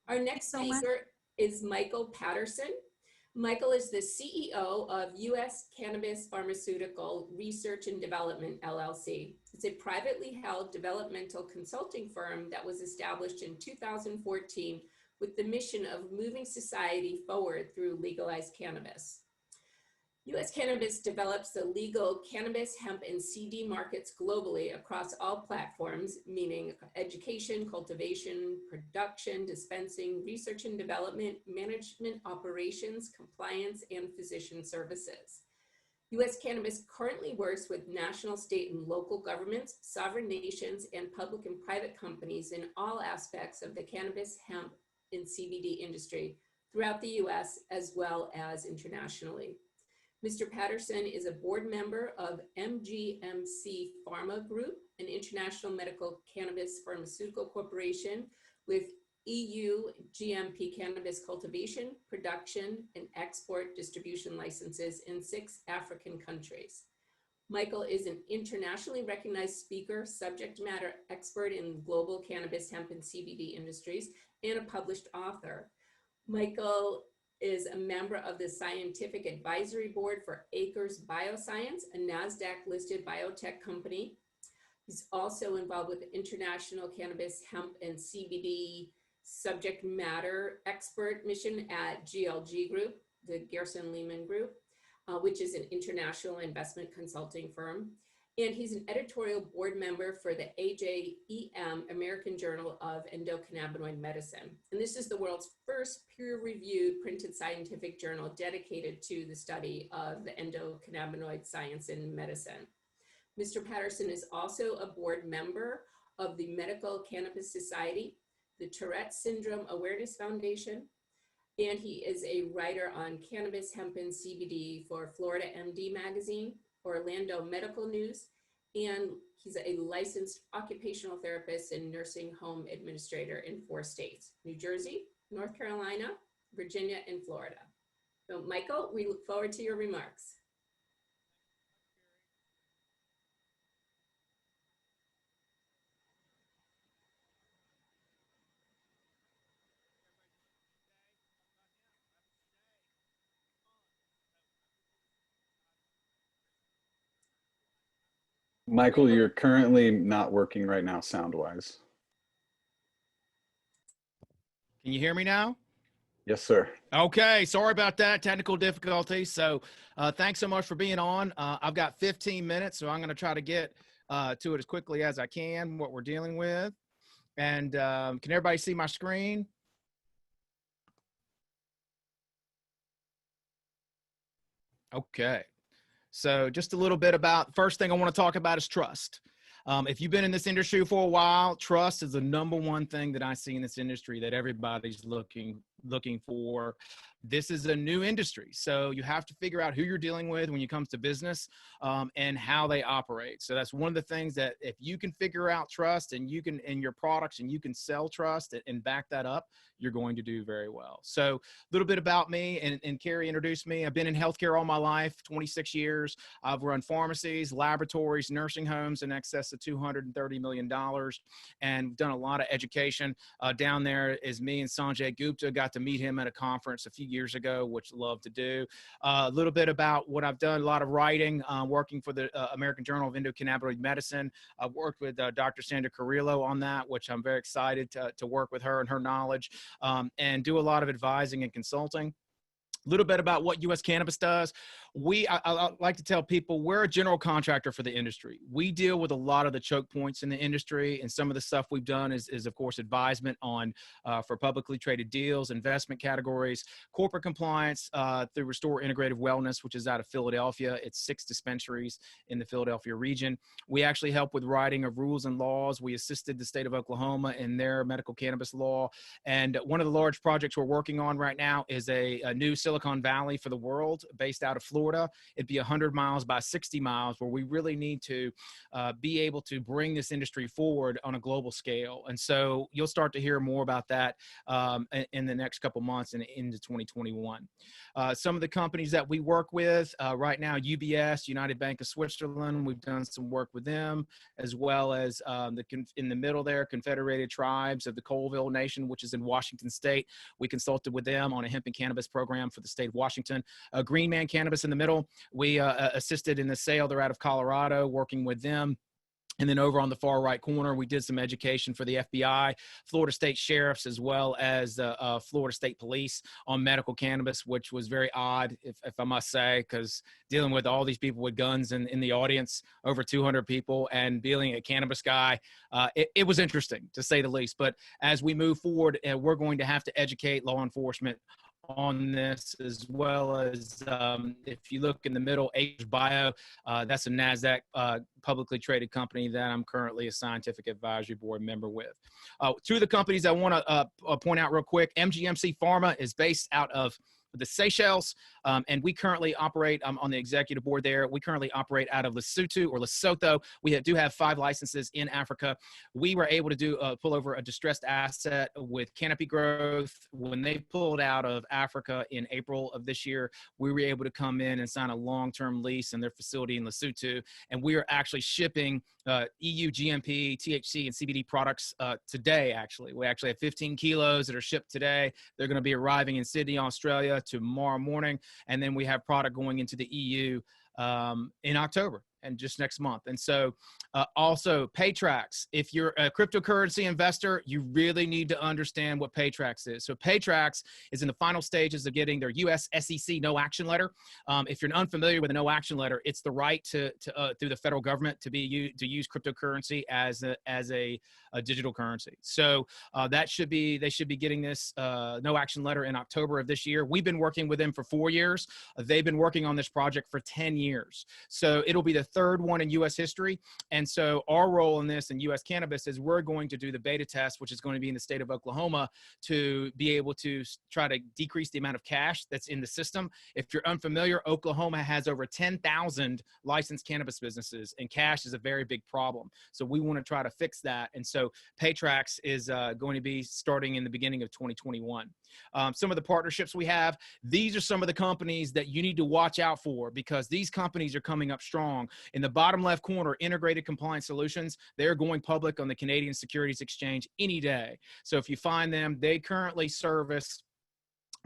Our next speaker is Michael Patterson. Michael is the CEO of U.S. Cannabis Pharmaceutical Research and Development, LLC. It's a privately held developmental consulting firm that was established in 2014 with the mission of moving society forward through legalized cannabis. U.S. Cannabis develops the legal cannabis, hemp, and CD markets globally across all platforms, meaning education, cultivation, production, dispensing, research and development, management, operations, compliance, and physician services. U.S. Cannabis currently works with national, state, and local governments, sovereign nations, and public and private companies in all aspects of the cannabis, hemp, and CBD industry throughout the U.S. as well as internationally. Mr. Patterson is a board member of MGMC Pharma Group, an international medical cannabis pharmaceutical corporation with EU GMP cannabis cultivation, production, and export distribution licenses in 6 African countries. Michael is an internationally recognized speaker, subject matter expert in global cannabis, hemp, and CBD industries, and a published author. Michael is a member of the Scientific Advisory Board for Acres Bioscience, a NASDAQ-listed biotech company. He's also involved with the International Cannabis, Hemp, and CBD Subject Matter Expert Mission at GLG Group, the Gerson Lehman Group, which is an international investment consulting firm. And he's an editorial board member for the AJEM, American Journal of Endocannabinoid Medicine. And this is the world's first peer-reviewed printed scientific journal dedicated to the study of the endocannabinoid science in medicine. Mr. Patterson is also a board member of the Medical Cannabis Society, the Tourette Syndrome Awareness Foundation, and he is a writer on cannabis, hemp, and CBD for Florida MD Magazine, Orlando Medical News, and he's a licensed occupational therapist and nursing home administrator in 4 states, New Jersey, North Carolina, Virginia, and Florida. So Michael, we look forward to your remarks. Michael, you're currently not working right now, sound-wise. Can you hear me now? Yes, sir. Okay, sorry about that, technical difficulties. So thanks so much for being on. I've got 15 minutes, so I'm going to try to get to it as quickly as I can, what we're dealing with. And can everybody see my screen? Okay. So just a little bit about, first thing I want to talk about is trust. If you've been in this industry for a while, trust is the #1 thing that I see in this industry that everybody's looking for. This is a new industry, so you have to figure out who you're dealing with when it comes to business and how they operate. So that's one of the things that if you can figure out trust and you can in your products and you can sell trust and back that up, you're going to do very well. So a little bit about me, and Carrie introduced me. I've been in healthcare all my life, 26 years. I've run pharmacies, laboratories, nursing homes in excess of $230 million, and done a lot of education. Down there is me and Sanjay Gupta. Got to meet him at a conference a few years ago, which I love to do. A little bit about what I've done, a lot of writing, working for the American Journal of Endocannabinoid Medicine. I've worked with Dr. Sandra Carrillo on that, which I'm very excited to work with her and her knowledge, and do a lot of advising and consulting. A little bit about what U.S. Cannabis does. I like to tell people we're a general contractor for the industry. We deal with a lot of the choke points in the industry, and some of the stuff we've done is of course, advisement on for publicly traded deals, investment categories, corporate compliance through Restore Integrative Wellness, which is out of Philadelphia. It's 6 dispensaries in the Philadelphia region. We actually help with writing of rules and laws. We assisted the state of Oklahoma in their medical cannabis law. And one of the large projects we're working on right now is a new Silicon Valley for the world based out of Florida. Florida. It'd be 100 miles by 60 miles, where we really need to be able to bring this industry forward on a global scale. And so you'll start to hear more about that in the next couple months and into 2021. Some of the companies that we work with right now, UBS, United Bank of Switzerland, we've done some work with them, as well as in the middle there, Confederated Tribes of the Colville Nation, which is in Washington State. We consulted with them on a hemp and cannabis program for the state of Washington. Green Man Cannabis in the middle, we assisted in the sale. They're out of Colorado, working with them. And then over on the far right corner, we did some education for the FBI, Florida State Sheriffs, as well as Florida State Police on medical cannabis, which was very odd, if I must say, because dealing with all these people with guns in the audience, over 200 people, and being a cannabis guy, it was interesting, to say the least. But as we move forward, we're going to have to educate law enforcement on this, as well as if you look in the middle, Acres Bio, that's a NASDAQ publicly traded company that I'm currently a scientific advisory board member with. Two of the companies I want to point out real quick, MGMC Pharma is based out of the Seychelles, and we currently operate, I'm on the executive board there. We currently operate out of Lesotho. We do have 5 licenses in Africa. We were able to pull over a distressed asset with Canopy Growth. When they pulled out of Africa in April of this year, we were able to come in and sign a long-term lease in their facility in Lesotho, and we are actually shipping EU GMP, THC, and CBD products today, actually. We actually have 15 kilos that are shipped today. They're going to be arriving in Sydney, Australia tomorrow morning. And then we have product going into the EU in October and just next month. And so also Paytrax, if you're a cryptocurrency investor, you really need to understand what Paytrax is. So Paytrax is in the final stages of getting their US SEC no action letter. If you're unfamiliar with a no action letter, it's the right to through the federal government to use cryptocurrency as a digital currency. So they should be getting this no action letter in October of this year. We've been working with them for 4 years. They've been working on this project for 10 years. So it'll be the third one in US history. And so our role in this in US cannabis is we're going to do the beta test, which is going to be in the state of Oklahoma, to be able to try to decrease the amount of cash that's in the system. If you're unfamiliar, Oklahoma has over 10,000 licensed cannabis businesses, and cash is a very big problem. So we want to try to fix that. And so Paytrax is going to be starting in the beginning of 2021. Some of the partnerships we have, these are some of the companies that you need to watch out for, because these companies are coming up strong. In the bottom left corner, Integrated Compliance Solutions, they're going public on the Canadian Securities Exchange any day. So if you find them, they currently service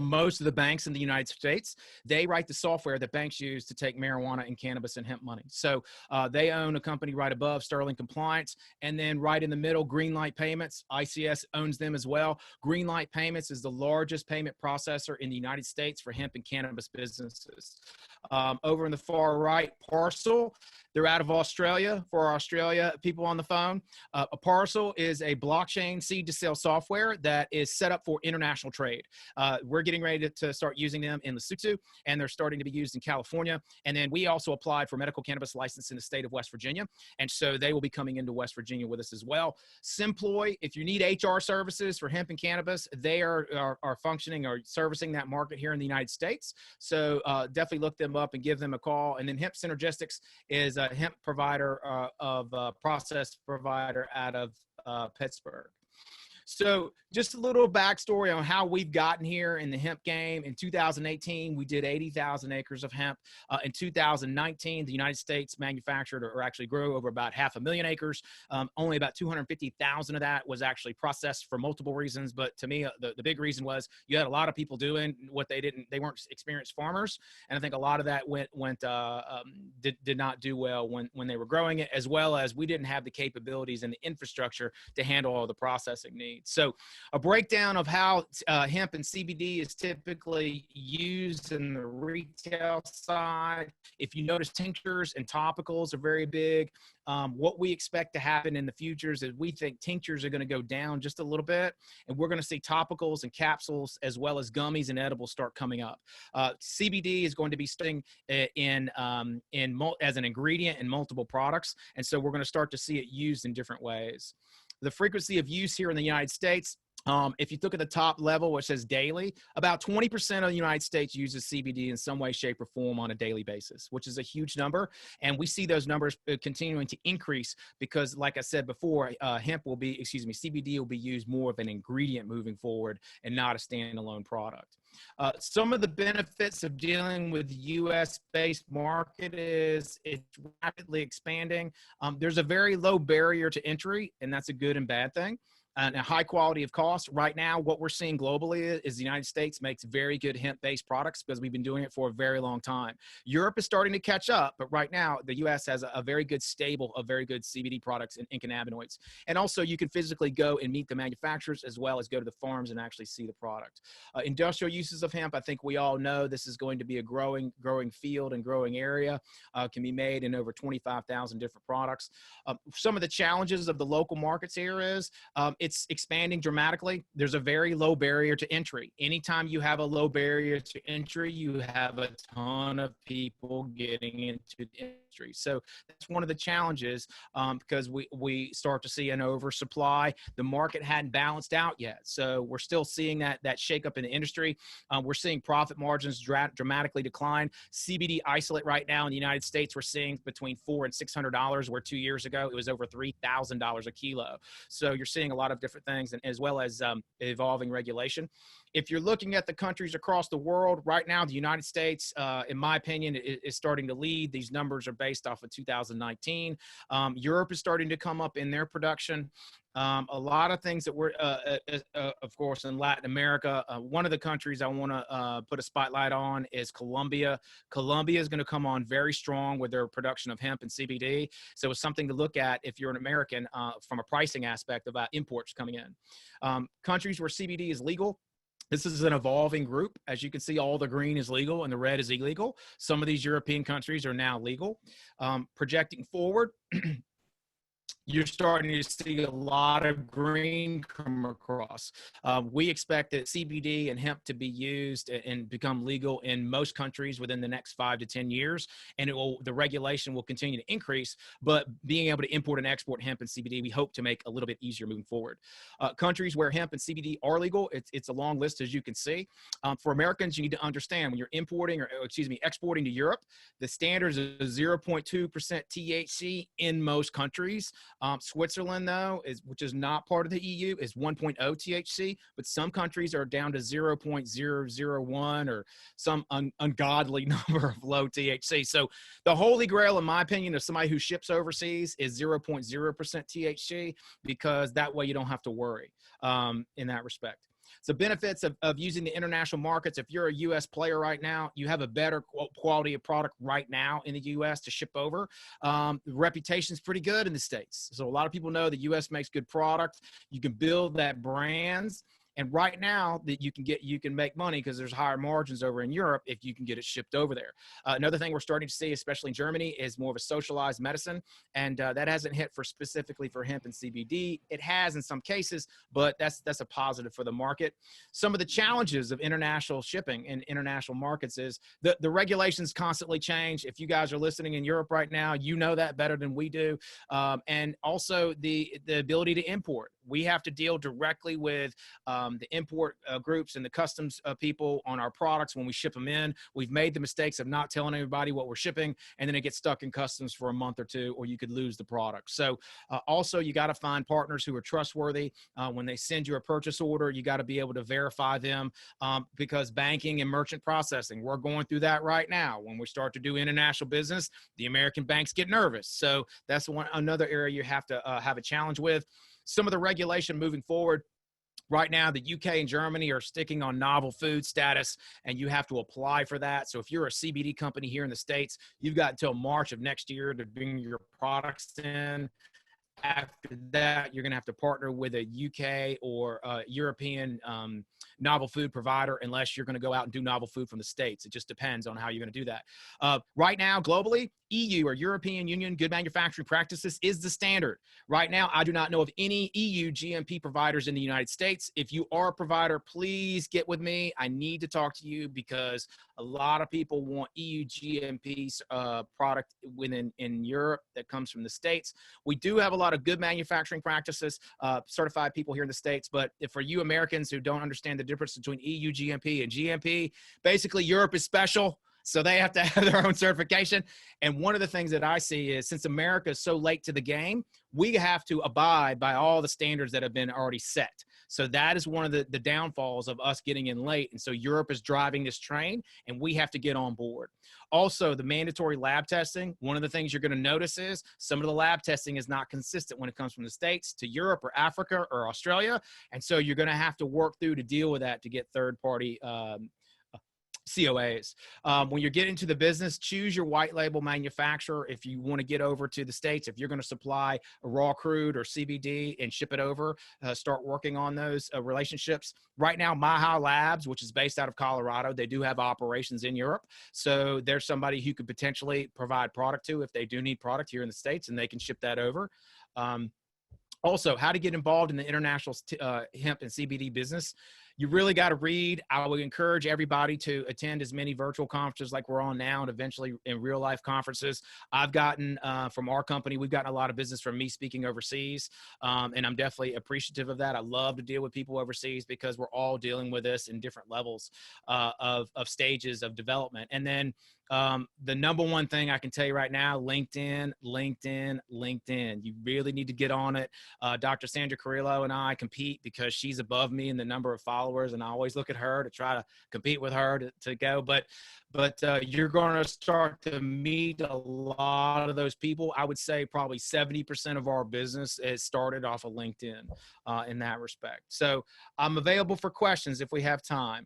most of the banks in the United States. They write the software that banks use to take marijuana and cannabis and hemp money. So they own a company right above, Sterling Compliance, and then right in the middle, Greenlight Payments. ICS owns them as well. Greenlight Payments is the largest payment processor in the United States for hemp and cannabis businesses. Over in the far right, Parcel. They're out of Australia. For our Australia people on the phone, a Parcel is a blockchain seed to sale software that is set up for international trade. We're getting ready to start using them in Lesotho, and they're starting to be used in California. And then we also applied for medical cannabis license in the state of West Virginia. And so they will be coming into West Virginia with us as well. Simploy, if you need HR services for hemp and cannabis, they are functioning or servicing that market here in the United States. So definitely look them up and give them a call. And then Hemp Synergistics is a hemp provider process provider out of Pittsburgh. So just a little backstory on how we've gotten here in the hemp game. In 2018, we did 80,000 acres of hemp. In 2019, the United States manufactured or actually grew over about 500,000 acres. Only about 250,000 of that was actually processed for multiple reasons. But to me, the big reason was you had a lot of people doing what they weren't experienced farmers. And I think a lot of that did not do well when they were growing it, as well as we didn't have the capabilities and the infrastructure to handle all the processing needs. So a breakdown of how hemp and CBD is typically used in the retail side. If you notice, tinctures and topicals are very big. What we expect to happen in the futures is we think tinctures are going to go down just a little bit, and we're going to see topicals and capsules as well as gummies and edibles start coming up. CBD is going to be staying as an ingredient in multiple products, and so we're going to start to see it used in different ways. The frequency of use here in the United States, If you look at the top level, which says daily, about 20% of the United States uses CBD in some way, shape, or form on a daily basis, which is a huge number. And we see those numbers continuing to increase because, like I said before, CBD will be used more of an ingredient moving forward and not a standalone product. Some of the benefits of dealing with the U.S.-based market is it's rapidly expanding. There's a very low barrier to entry, and that's a good and bad thing. And a high quality of cost. Right now, what we're seeing globally is the United States makes very good hemp-based products because we've been doing it for a very long time. Europe is starting to catch up, but right now, the U.S. has a very good stable of very good CBD products and cannabinoids. And also, you can physically go and meet the manufacturers as well as go to the farms and actually see the product. Industrial uses of hemp, I think we all know this is going to be a growing field and growing area. Can be made in over 25,000 different products. Some of the challenges of the local markets here is it's expanding dramatically. There's a very low barrier to entry. Anytime you have a low barrier to entry, you have a ton of people getting into the industry. So that's one of the challenges because we start to see an oversupply. The market hadn't balanced out yet. So we're still seeing that shakeup in the industry. We're seeing profit margins dramatically decline. CBD isolate right now in the United States, we're seeing between $400 and $600, where 2 years ago it was over $3,000 a kilo. So you're seeing a lot of different things, and as well as evolving regulation. If you're looking at the countries across the world right now, the United States, in my opinion, is starting to lead. These numbers are based off of 2019. Europe is starting to come up in their production. A lot of things that we're, of course, in Latin America. One of the countries I want to put a spotlight on is Colombia. Colombia is going to come on very strong with their production of hemp and CBD. So it's something to look at if you're an American from a pricing aspect about imports coming in. Countries where CBD is legal. This is an evolving group. As you can see, all the green is legal and the red is illegal. Some of these European countries are now legal. Projecting forward, you're starting to see a lot of green come across. We expect that CBD and hemp to be used and become legal in most countries within the next 5 to 10 years. And the regulation will continue to increase, but being able to import and export hemp and CBD, we hope to make a little bit easier moving forward. Countries where hemp and CBD are legal, it's a long list, as you can see. For Americans, you need to understand when you're exporting to Europe, the standard is 0.2% THC in most countries. Switzerland, though, which is not part of the EU, is 1.0 THC, but some countries are down to 0.001 or some ungodly number of low THC. So the holy grail, in my opinion, of somebody who ships overseas is 0.0% THC, because that way you don't have to worry in that respect. So benefits of using the international markets. If you're a U.S. player right now, you have a better quality of product right now in the U.S. to ship over. The reputation is pretty good in the States. So a lot of people know the U.S. makes good product. You can build that brands. And right now that you can make money because there's higher margins over in Europe if you can get it shipped over there. Another thing we're starting to see, especially in Germany, is more of a socialized medicine. And that hasn't hit specifically for hemp and CBD. It has in some cases, but that's a positive for the market. Some of the challenges of international shipping and international markets is the regulations constantly change. If you guys are listening in Europe right now, you know that better than we do. And also the ability to import. We have to deal directly with the import groups and the customs people on our products when we ship them in. We've made the mistakes of not telling everybody what we're shipping, and then it gets stuck in customs for a month or two, or you could lose the product. So also you got to find partners who are trustworthy. When they send you a purchase order, you got to be able to verify them because banking and merchant processing, we're going through that right now. When we start to do international business, the American banks get nervous. So that's another area you have to have a challenge with. Some of the regulation moving forward. Right now, the UK and Germany are sticking on novel food status, and you have to apply for that. So if you're a CBD company here in the States, you've got until March of next year to bring your products in. After that, you're going to have to partner with a UK or European novel food provider, unless you're going to go out and do novel food from the States. It just depends on how you're going to do that. Right now, globally, EU or European Union Good Manufacturing Practices is the standard. Right now, I do not know of any EU GMP providers in the United States. If you are a provider, please get with me. I need to talk to you because a lot of people want EU GMP product in Europe that comes from the States. We do have a lot lot of good manufacturing practices, certified people here in the States. But if for you Americans who don't understand the difference between EU GMP and GMP, basically Europe is special. So they have to have their own certification. And one of the things that I see is, since America is so late to the game, we have to abide by all the standards that have been already set. So that is one of the downfalls of us getting in late. And so Europe is driving this train, and we have to get on board. Also, the mandatory lab testing, one of the things you're going to notice is some of the lab testing is not consistent when it comes from the States to Europe or Africa or Australia. And so you're going to have to work through to deal with that to get third-party COAs. When you're getting to the business, choose your white label manufacturer. If you want to get over to the States, if you're going to supply a raw crude or CBD and ship it over, start working on those relationships. Right now, Maha Labs, which is based out of Colorado, they do have operations in Europe. So there's somebody who could potentially provide product to if they do need product here in the States, and they can ship that over. Also, how to get involved in the international hemp and CBD business. You really got to read. I would encourage everybody to attend as many virtual conferences like we're on now, and eventually in real life conferences. I've gotten from our company, we've gotten a lot of business from me speaking overseas. And I'm definitely appreciative of that. I love to deal with people overseas because we're all dealing with this in different levels of stages of development. And then the number one thing I can tell you right now, LinkedIn. You really need to get on it. Dr. Sandra Carrillo and I compete because she's above me in the number of followers, and I always look at her to try to compete with her to go. But you're going to start to meet a lot of those people. I would say probably 70% of our business is started off of LinkedIn in that respect. So I'm available for questions if we have time.